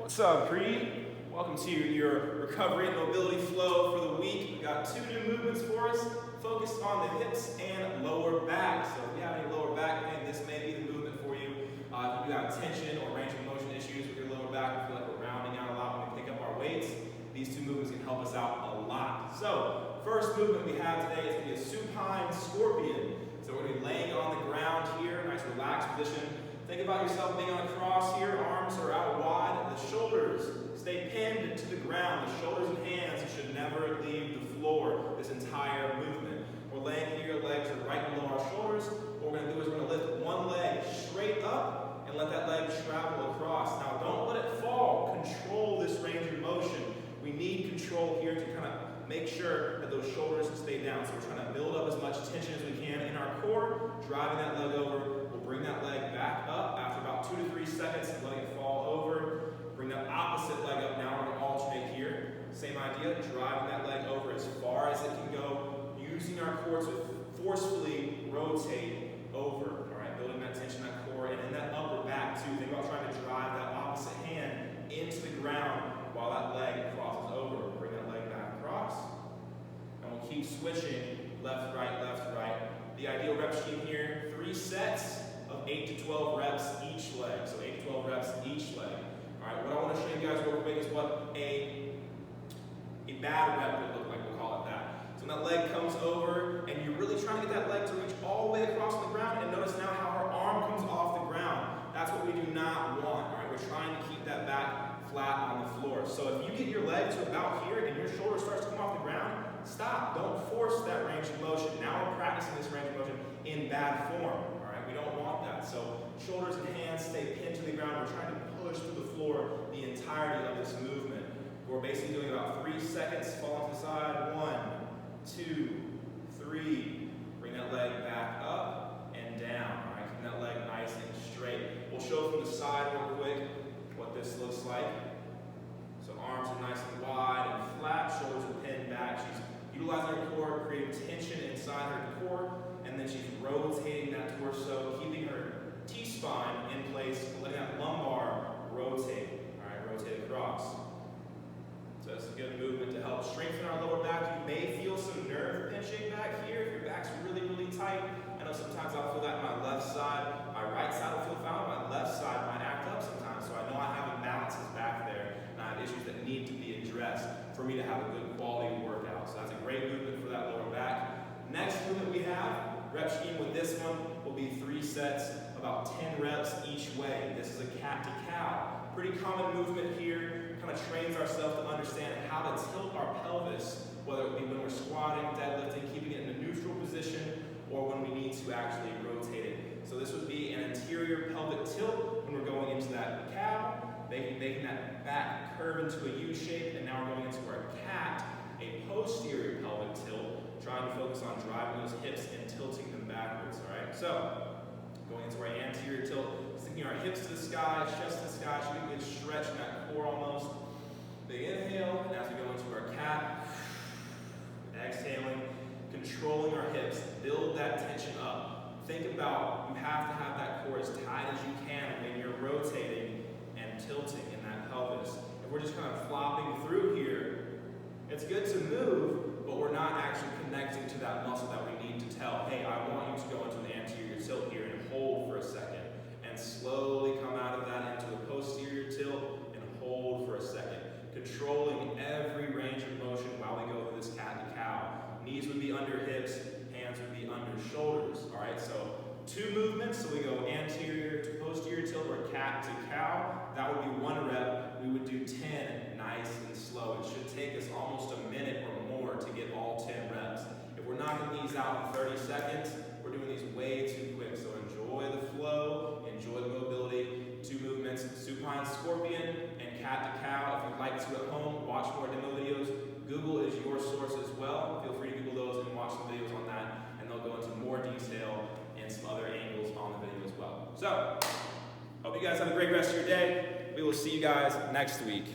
What's up, Creed? Welcome to your recovery and mobility flow for the week. We've got two new movements for us, focused on the hips and lower back. So if you have any lower back pain, this may be the movement for you. If you have tension or range of motion issues with your lower back, we feel like we're rounding out a lot when we pick up our weights, these two movements can help us out a lot. So, first movement we have today is going to be a supine scorpion. So we're going to be laying on the ground here, nice relaxed position. Think about yourself being on a cross here, arms are out wide, the shoulders stay pinned to the ground. The shoulders and hands should never leave the floor this entire movement. We're laying here, legs are right below our shoulders. What we're going to do is we're going to lift one leg straight up and let that leg travel across. Now don't let it fall. Control this range of motion. We need control here to kind of make sure that those shoulders stay down. So we're trying to build up as much tension as we can in our core, driving that leg over. We'll bring that leg back up after about 2 to 3 seconds, letting it fall over. Bring that opposite leg up. Now we're going to alternate here. Same idea, driving that leg over as far as it can go, using our core to forcefully rotate over. All right, building that tension in that core and in that upper back too. Think about trying to drive that opposite hand into the ground while that leg crosses over. Bring that leg back across. And we'll keep switching left, right, left, right. The ideal rep scheme here, 3 sets of 8 to 12 reps each leg. So 8 to 12 reps each leg. All right, what I want to show you guys real quick is what a bad rep would look like, we'll call it that. So when that leg comes over and you're really trying to get that leg to reach all the way across the ground, and notice now how our arm comes off the ground. That's what we do not want. All right, we're trying to keep that back flat on the floor. So if you get your leg to about here and your shoulder starts to come off the ground, stop. Don't force that range of motion. Now we're practicing this range of motion in bad form. All right, we don't want that. So shoulders and hands stay pinned to the ground. We're trying to push through the floor the entirety of this movement. We're basically doing about 3 seconds, fall to the side. 1, 2, 3. Bring that leg back up and down. All right, keep that leg nice and straight. We'll show from the side real quick what this looks like. So arms are nice and wide and flat, shoulders are pinned back. She's utilizing her core, creating tension inside her core, and then she's rotating that torso, keeping her T-spine in place, letting that lumbar rotate. All right, rotate across. So that's a good movement to help strengthen our lower back. You may feel some nerve pinching back here if your back's really, really tight. I know sometimes I'll feel that in my left side. My right side will feel fine. My left side might act up sometimes. So I know I have imbalances back there, and I have issues that need to be addressed for me to have a good quality workout. So that's a great movement for that lower back. Next movement we have, rep scheme with this one will be 3 sets, about 10 reps each way. This is a cat to cow. Pretty common movement here, kind of trains ourselves to understand how to tilt our pelvis, whether it be when we're squatting, deadlifting, keeping it in a neutral position, or when we need to actually rotate it. So this would be an anterior pelvic tilt when we're going into that cow, making that back curve into a U shape, and now we're going into our cat, a posterior pelvic tilt, trying to focus on driving those hips and tilting them backwards, all right? So, going into our anterior tilt, sticking our hips to the sky, chest to the sky, should be a good stretch in that core almost. Big inhale, and as we go into our cat, exhaling, controlling our hips, build that tension up. Think about, you have to have that core as tight as you can when you're rotating and tilting in that pelvis. If we're just kind of flopping through here, it's good to move, but we're not actually connecting to that muscle that we need to tell, hey, I want you to go into the anterior tilt here and hold for a second, and slowly come out of that into a posterior tilt and hold for a second. Controlling every range of motion while we go through this cat and cow. Knees would be under hips, hands would be under shoulders. All right, so 2 movements. So we go anterior to posterior tilt or cat to cow. That would be 1 rep. We would do 10 nice and slow. It should take us almost a minute or more to get all 10 reps. If we're knocking these out in 30 seconds, we're doing these way too quick. So enjoy the flow, enjoy the mobility. 2 movements, supine scorpion and cat to cow. If you'd like to at home, watch more demo videos. Google is your source as well. Feel free to Google those and watch some videos on that, and they'll go into more detail and some other angles on the video as well. So, hope you guys have a great rest of your day. We will see you guys next week.